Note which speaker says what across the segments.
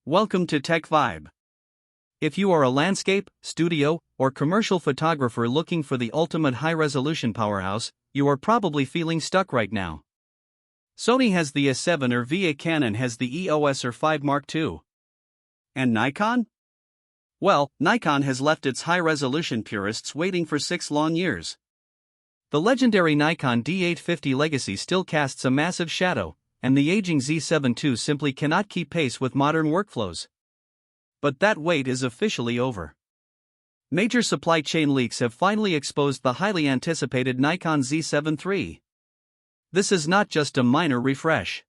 Speaker 1: Welcome to TechVibe. If you are a landscape, studio, or commercial photographer looking for the ultimate high-resolution powerhouse, you are probably feeling stuck right now. Sony has the A7 III, Canon has the EOS R5 Mark II. And Nikon? Well, Nikon has left its high-resolution purists waiting for 6 long years. The legendary Nikon D850 legacy still casts a massive shadow, and the aging Z7 II simply cannot keep pace with modern workflows. But that wait is officially over. Major supply chain leaks have finally exposed the highly anticipated Nikon Z7 III. This is not just a minor refresh.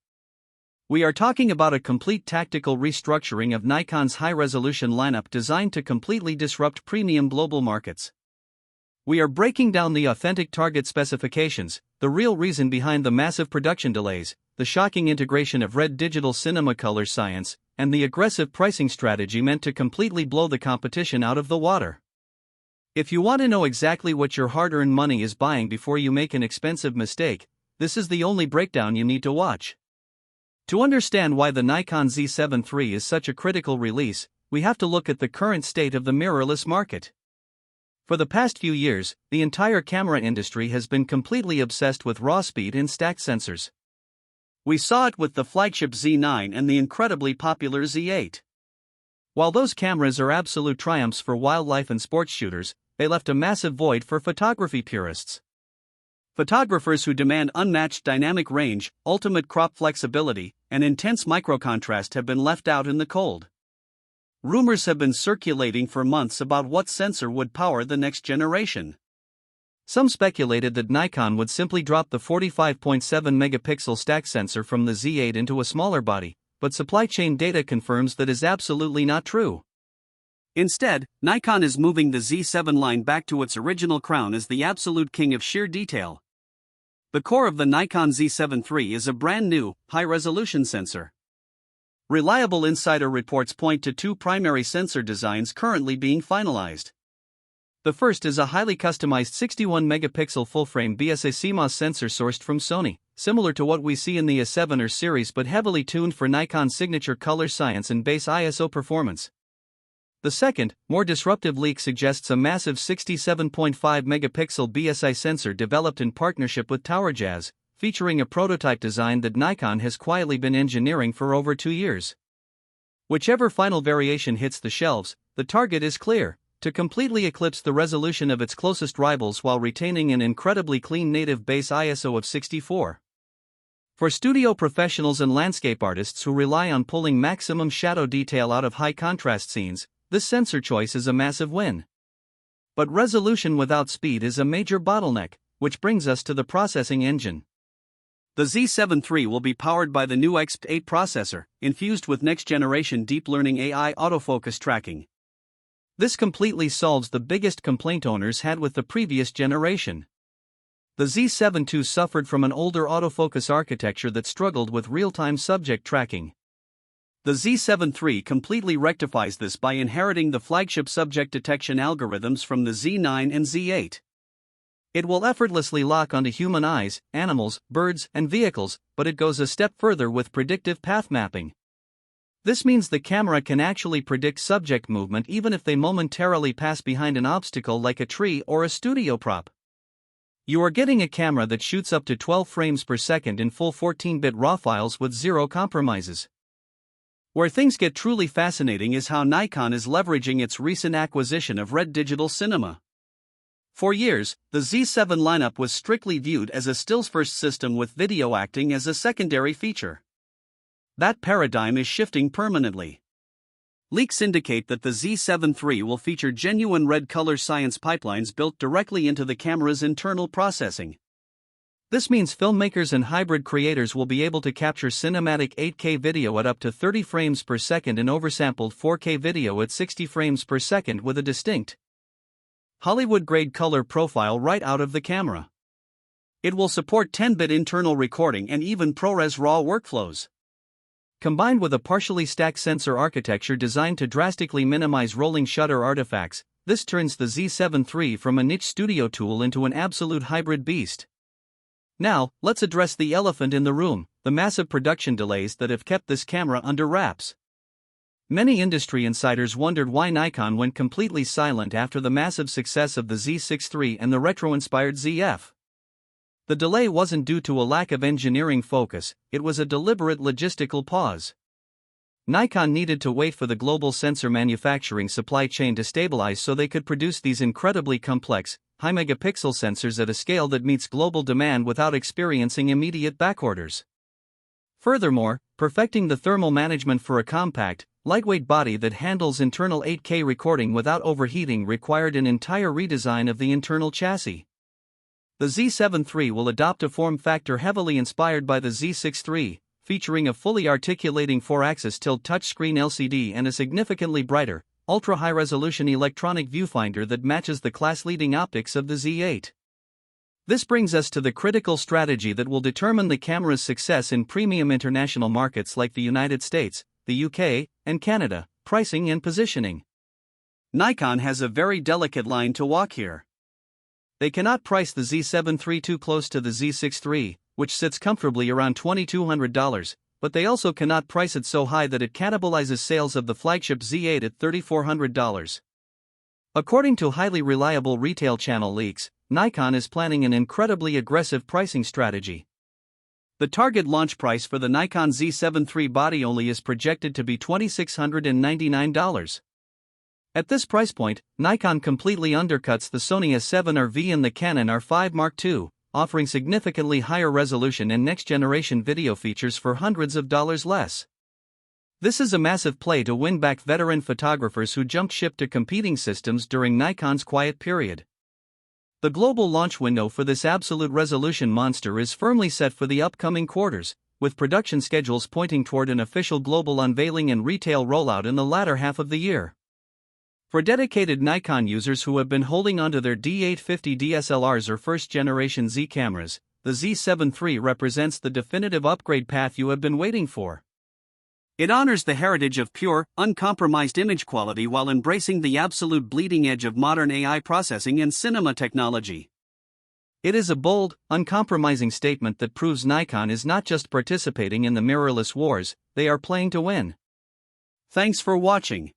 Speaker 1: We are talking about a complete tactical restructuring of Nikon's high-resolution lineup designed to completely disrupt premium global markets. We are breaking down the authentic target specifications, the real reason behind the massive production delays, the shocking integration of red digital cinema color science, and the aggressive pricing strategy meant to completely blow the competition out of the water. If you want to know exactly what your hard-earned money is buying before you make an expensive mistake, this is the only breakdown you need to watch. To understand why the Nikon Z7 III is such a critical release, we have to look at the current state of the mirrorless market. For the past few years, the entire camera industry has been completely obsessed with raw speed and stacked sensors. We saw it with the flagship Z9 and the incredibly popular Z8. While those cameras are absolute triumphs for wildlife and sports shooters, they left a massive void for photography purists. Photographers who demand unmatched dynamic range, ultimate crop flexibility, and intense microcontrast have been left out in the cold. Rumors have been circulating for months about what sensor would power the next generation. Some speculated that Nikon would simply drop the 45.7 megapixel stack sensor from the Z8 into a smaller body, but supply chain data confirms that is absolutely not true. Instead, Nikon is moving the Z7 line back to its original crown as the absolute king of sheer detail. The core of the Nikon Z7 III is a brand new, high-resolution sensor. Reliable insider reports point to 2 primary sensor designs currently being finalized. The first is a highly customized 61-megapixel full-frame BSA CMOS sensor sourced from Sony, similar to what we see in the A7 R series but heavily tuned for Nikon's signature color science and base ISO performance. The second, more disruptive leak suggests a massive 67.5-megapixel BSI sensor developed in partnership with TowerJazz, featuring a prototype design that Nikon has quietly been engineering for over 2 years. Whichever final variation hits the shelves, the target is clear: to completely eclipse the resolution of its closest rivals while retaining an incredibly clean native base ISO of 64. For studio professionals and landscape artists who rely on pulling maximum shadow detail out of high-contrast scenes, this sensor choice is a massive win. But resolution without speed is a major bottleneck, which brings us to the processing engine. The Z7 III will be powered by the new EXPEED processor, infused with next-generation deep learning AI autofocus tracking. This completely solves the biggest complaint owners had with the previous generation. The Z7 II suffered from an older autofocus architecture that struggled with real-time subject tracking. The Z7 III completely rectifies this by inheriting the flagship subject detection algorithms from the Z9 and Z8. It will effortlessly lock onto human eyes, animals, birds, and vehicles, but it goes a step further with predictive path mapping. This means the camera can actually predict subject movement even if they momentarily pass behind an obstacle like a tree or a studio prop. You are getting a camera that shoots up to 12 frames per second in full 14-bit RAW files with zero compromises. Where things get truly fascinating is how Nikon is leveraging its recent acquisition of red digital cinema. For years, the Z7 lineup was strictly viewed as a stills-first system with video acting as a secondary feature. That paradigm is shifting permanently. Leaks indicate that the Z7 III will feature genuine red color science pipelines built directly into the camera's internal processing. This means filmmakers and hybrid creators will be able to capture cinematic 8K video at up to 30 frames per second and oversampled 4K video at 60 frames per second with a distinct Hollywood-grade color profile right out of the camera. It will support 10-bit internal recording and even ProRes RAW workflows. Combined with a partially stacked sensor architecture designed to drastically minimize rolling shutter artifacts, this turns the Z7 III from a niche studio tool into an absolute hybrid beast. Now, let's address the elephant in the room, the massive production delays that have kept this camera under wraps. Many industry insiders wondered why Nikon went completely silent after the massive success of the Z6 III and the retro-inspired ZF. The delay wasn't due to a lack of engineering focus, it was a deliberate logistical pause. Nikon needed to wait for the global sensor manufacturing supply chain to stabilize so they could produce these incredibly complex, high-megapixel sensors at a scale that meets global demand without experiencing immediate backorders. Furthermore, perfecting the thermal management for a compact, lightweight body that handles internal 8K recording without overheating required an entire redesign of the internal chassis. The Z7 III will adopt a form factor heavily inspired by the Z6 III, featuring a fully articulating 4-axis tilt touchscreen LCD and a significantly brighter, ultra-high-resolution electronic viewfinder that matches the class-leading optics of the Z8. This brings us to the critical strategy that will determine the camera's success in premium international markets like the United States, the UK, and Canada: pricing and positioning. Nikon has a very delicate line to walk here. They cannot price the Z7 III too close to the Z6 III, which sits comfortably around $2,200, but they also cannot price it so high that it cannibalizes sales of the flagship Z8 at $3,400. According to highly reliable retail channel leaks, Nikon is planning an incredibly aggressive pricing strategy. The target launch price for the Nikon Z7 III body only is projected to be $2,699. At this price point, Nikon completely undercuts the Sony A7 IV and the Canon R5 Mark II, offering significantly higher resolution and next-generation video features for hundreds of dollars less. This is a massive play to win back veteran photographers who jumped ship to competing systems during Nikon's quiet period. The global launch window for this absolute resolution monster is firmly set for the upcoming quarters, with production schedules pointing toward an official global unveiling and retail rollout in the latter half of the year. For dedicated Nikon users who have been holding onto their D850 DSLRs or first-generation Z cameras, the Z7 III represents the definitive upgrade path you have been waiting for. It honors the heritage of pure, uncompromised image quality while embracing the absolute bleeding edge of modern AI processing and cinema technology. It is a bold, uncompromising statement that proves Nikon is not just participating in the mirrorless wars, they are playing to win. Thanks for watching.